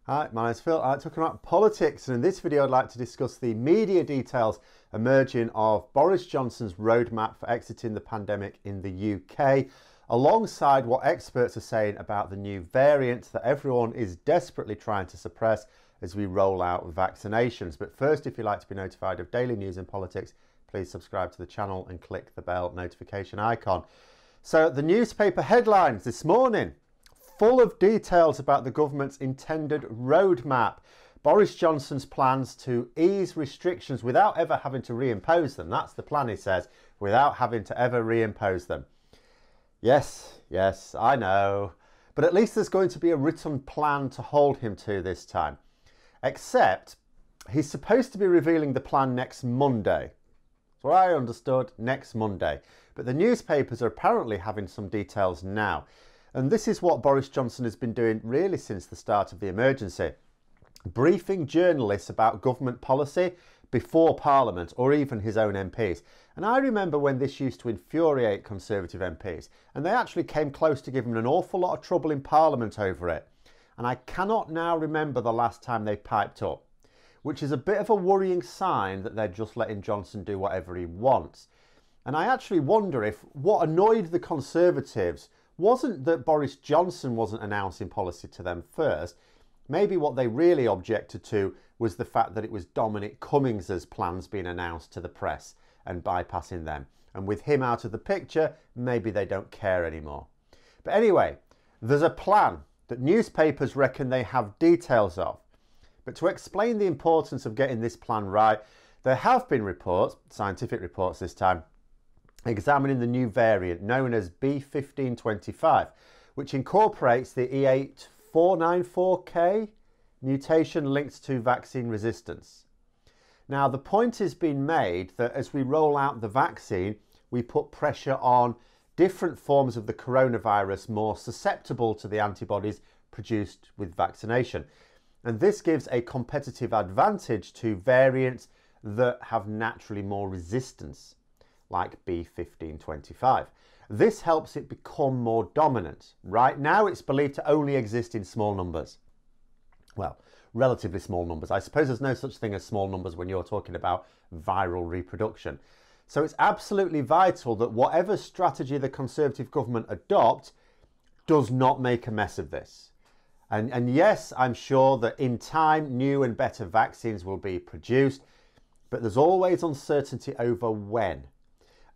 Hi, my name's Phil. I'm talking about politics, and in this video I'd like to discuss the media details emerging of Boris Johnson's roadmap for exiting the pandemic in the UK, alongside what experts are saying about the new variant that everyone is desperately trying to suppress as we roll out vaccinations. But first, if you'd like to be notified of daily news in politics, please subscribe to the channel and click the bell notification icon. So the newspaper headlines this morning, full of details about the government's intended roadmap. Boris Johnson's plans to ease restrictions without ever having to reimpose them. That's the plan, he says, without having to ever reimpose them. Yes, I know. But at least there's going to be a written plan to hold him to this time. Except he's supposed to be revealing the plan next Monday. That's what I understood, next Monday. But the newspapers are apparently having some details now. And this is what Boris Johnson has been doing really since the start of the emergency. Briefing journalists about government policy before Parliament or even his own MPs. And I remember when this used to infuriate Conservative MPs, and they actually came close to giving an awful lot of trouble in Parliament over it. And I cannot now remember the last time they piped up, which is a bit of a worrying sign that they're just letting Johnson do whatever he wants. And I actually wonder if what annoyed the Conservatives wasn't that Boris Johnson wasn't announcing policy to them first. Maybe what they really objected to was the fact that it was Dominic Cummings's plans being announced to the press and bypassing them. And with him out of the picture, maybe they don't care anymore. But anyway, there's a plan that newspapers reckon they have details of. But to explain the importance of getting this plan right, there have been reports, scientific reports this time, examining the new variant known as B1525, which incorporates the E8494K mutation linked to vaccine resistance. Now, the point has been made that as we roll out the vaccine, we put pressure on different forms of the coronavirus more susceptible to the antibodies produced with vaccination. And this gives a competitive advantage to variants that have naturally more resistance, like B1525. This helps it become more dominant. Right now, it's believed to only exist in small numbers. Well, relatively small numbers. I suppose there's no such thing as small numbers when you're talking about viral reproduction. So it's absolutely vital that whatever strategy the Conservative government adopt does not make a mess of this. And yes, I'm sure that in time, new and better vaccines will be produced, but there's always uncertainty over when.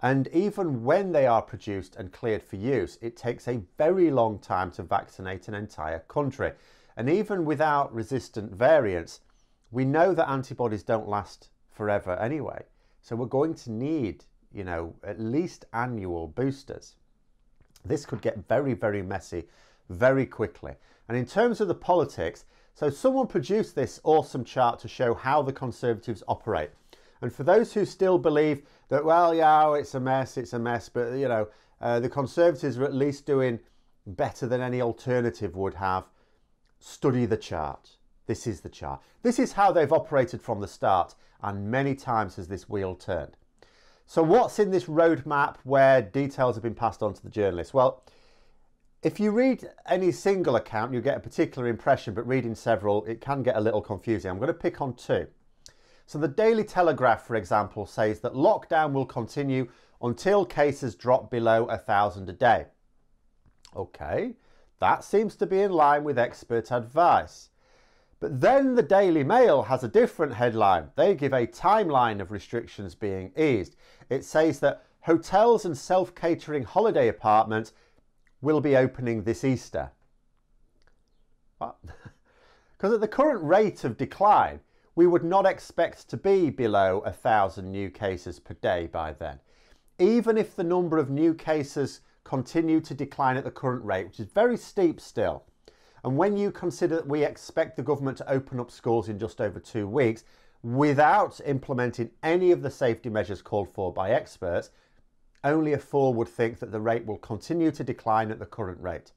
And even when they are produced and cleared for use, it takes a very long time to vaccinate an entire country. And even without resistant variants, we know that antibodies don't last forever anyway. So we're going to need, at least annual boosters. This could get very, very messy very quickly. And in terms of the politics, so someone produced this awesome chart to show how the Conservatives operate. And for those who still believe that, well, yeah, it's a mess, but, the Conservatives are at least doing better than any alternative would have, study the chart. This is the chart. This is how they've operated from the start, and many times has this wheel turned. So what's in this roadmap where details have been passed on to the journalists? Well, if you read any single account, you get a particular impression, but reading several, it can get a little confusing. I'm going to pick on two. So the Daily Telegraph, for example, says that lockdown will continue until cases drop below 1,000 a day. Okay, that seems to be in line with expert advice. But then the Daily Mail has a different headline. They give a timeline of restrictions being eased. It says that hotels and self-catering holiday apartments will be opening this Easter. What? Because at the current rate of decline, we would not expect to be below 1,000 new cases per day by then. Even if the number of new cases continue to decline at the current rate, which is very steep still. And when you consider that we expect the government to open up schools in just over 2 weeks without implementing any of the safety measures called for by experts, only a fool would think that the rate will continue to decline at the current rate.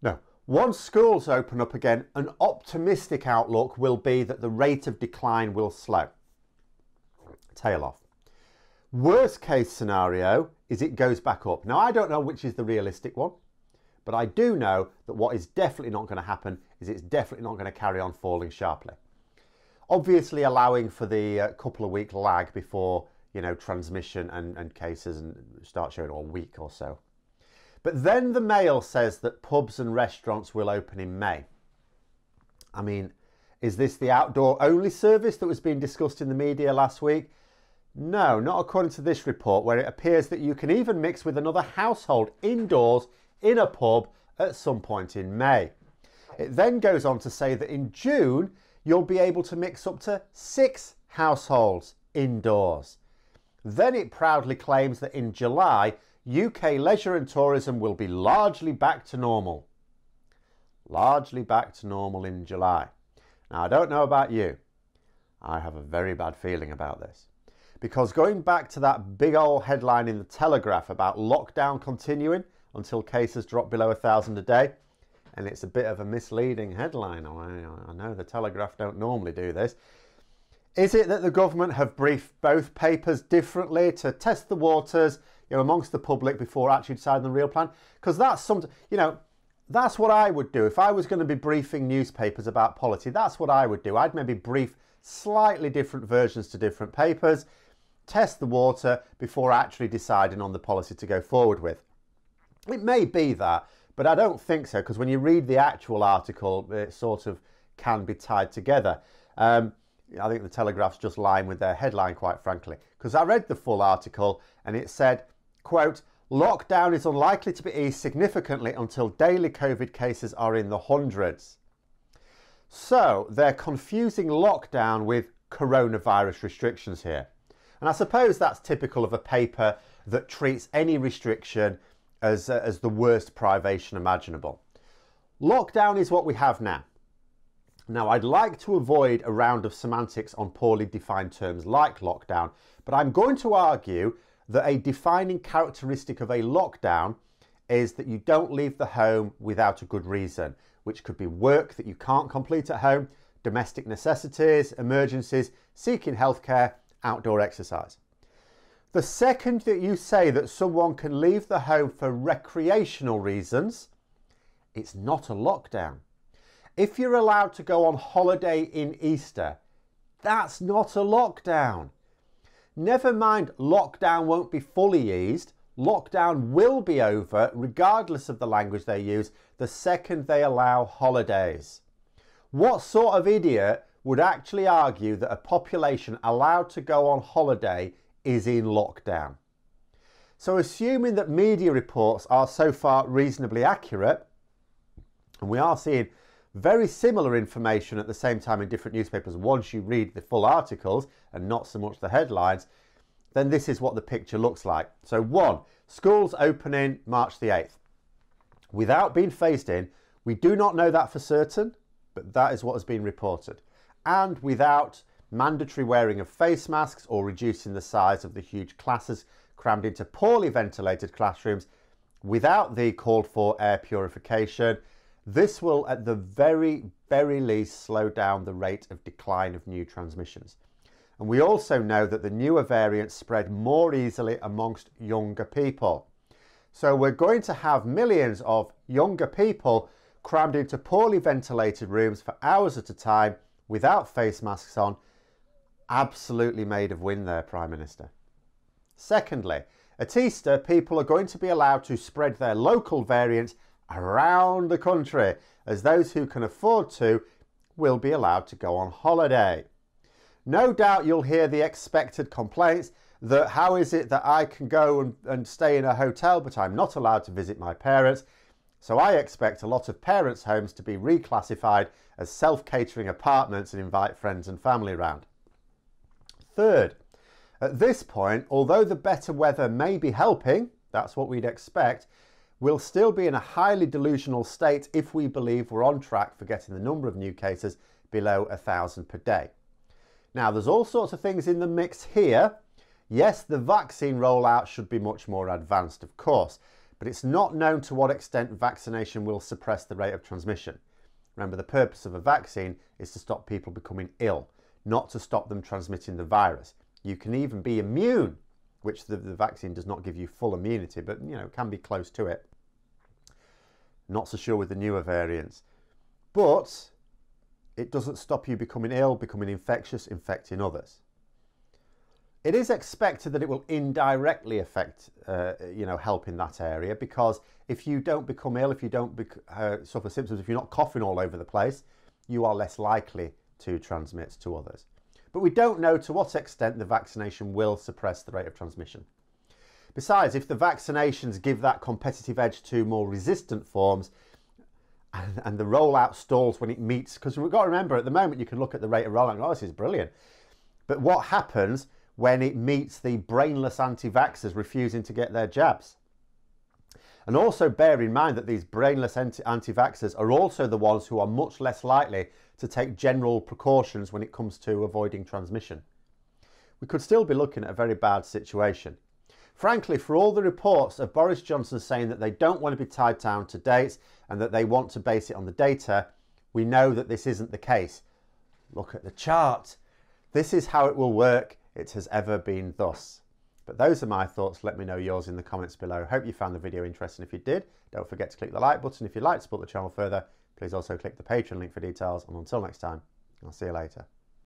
No. Once schools open up again, an optimistic outlook will be that the rate of decline will slow. Tail off. Worst case scenario is it goes back up. Now, I don't know which is the realistic one, but I do know that what is definitely not going to happen is it's definitely not going to carry on falling sharply. Obviously allowing for the couple of week lag before, you know, transmission and cases and start showing, or a week or so. But then the Mail says that pubs and restaurants will open in May. I mean, is this the outdoor only service that was being discussed in the media last week? No, not according to this report, where it appears that you can even mix with another household indoors in a pub at some point in May. It then goes on to say that in June, you'll be able to mix up to 6 households indoors. Then it proudly claims that in July, UK leisure and tourism will be largely back to normal. Largely back to normal in July. Now, I don't know about you. I have a very bad feeling about this. Because going back to that big old headline in the Telegraph about lockdown continuing until cases drop below 1,000 a day, and it's a bit of a misleading headline. I know the Telegraph don't normally do this. Is it that the government have briefed both papers differently to test the waters, you know, amongst the public before actually deciding the real plan? Because that's something, you know, that's what I would do. If I was going to be briefing newspapers about policy, that's what I would do. I'd maybe brief slightly different versions to different papers, test the water before actually deciding on the policy to go forward with. It may be that, but I don't think so, because when you read the actual article, it sort of can be tied together. I think the Telegraph's just lying with their headline, quite frankly, because I read the full article and it said, quote, lockdown is unlikely to be eased significantly until daily COVID cases are in the hundreds. So they're confusing lockdown with coronavirus restrictions here. And I suppose that's typical of a paper that treats any restriction as the worst privation imaginable. Lockdown is what we have now. Now, I'd like to avoid a round of semantics on poorly defined terms like lockdown, but I'm going to argue that a defining characteristic of a lockdown is that you don't leave the home without a good reason, which could be work that you can't complete at home, domestic necessities, emergencies, seeking healthcare, outdoor exercise. The second that you say that someone can leave the home for recreational reasons, it's not a lockdown. If you're allowed to go on holiday in Easter, that's not a lockdown. Never mind, lockdown won't be fully eased. Lockdown will be over, regardless of the language they use, the second they allow holidays. What sort of idiot would actually argue that a population allowed to go on holiday is in lockdown? So assuming that media reports are so far reasonably accurate, and we are seeing very similar information at the same time in different newspapers once you read the full articles and not so much the headlines, then this is what the picture looks like. So 1, schools opening March the 8th. Without being phased in, we do not know that for certain, but that is what has been reported. And without mandatory wearing of face masks or reducing the size of the huge classes crammed into poorly ventilated classrooms, without the called for air purification, this will at the very least slow down the rate of decline of new transmissions. And we also know that the newer variants spread more easily amongst younger people. So we're going to have millions of younger people crammed into poorly ventilated rooms for hours at a time without face masks on. Absolutely made of wind there, Prime Minister. Secondly, at Easter, people are going to be allowed to spread their local variants around the country, as those who can afford to will be allowed to go on holiday. No doubt you'll hear the expected complaints that how is it that I can go and stay in a hotel but I'm not allowed to visit my parents? So I expect a lot of parents' homes to be reclassified as self-catering apartments and invite friends and family around. Third, at this point, although the better weather may be helping, that's what we'd expect, we'll still be in a highly delusional state if we believe we're on track for getting the number of new cases below 1,000 per day. Now, there's all sorts of things in the mix here. Yes, the vaccine rollout should be much more advanced, of course, but it's not known to what extent vaccination will suppress the rate of transmission. Remember, the purpose of a vaccine is to stop people becoming ill, not to stop them transmitting the virus. You can even be immune, which the vaccine does not give you full immunity, but can be close to it. Not so sure with the newer variants. but it doesn't stop you becoming ill, becoming infectious, infecting others. It is expected that it will indirectly affect, help in that area, because if you don't become ill, if you don't suffer symptoms, if you're not coughing all over the place, you are less likely to transmit to others. But we don't know to what extent the vaccination will suppress the rate of transmission. Besides, if the vaccinations give that competitive edge to more resistant forms, and the rollout stalls when it meets, because we've got to remember, at the moment you can look at the rate of rollout and go, oh, this is brilliant. But what happens when it meets the brainless anti-vaxxers refusing to get their jabs? And also bear in mind that these brainless anti-vaxxers are also the ones who are much less likely to take general precautions when it comes to avoiding transmission. We could still be looking at a very bad situation. Frankly, for all the reports of Boris Johnson saying that they don't want to be tied down to dates and that they want to base it on the data, we know that this isn't the case. Look at the chart. This is how it will work. It has ever been thus. But those are my thoughts. Let me know yours in the comments below. Hope you found the video interesting. If you did, don't forget to click the like button. If you'd like to support the channel further, please also click the Patreon link for details. And until next time, I'll see you later.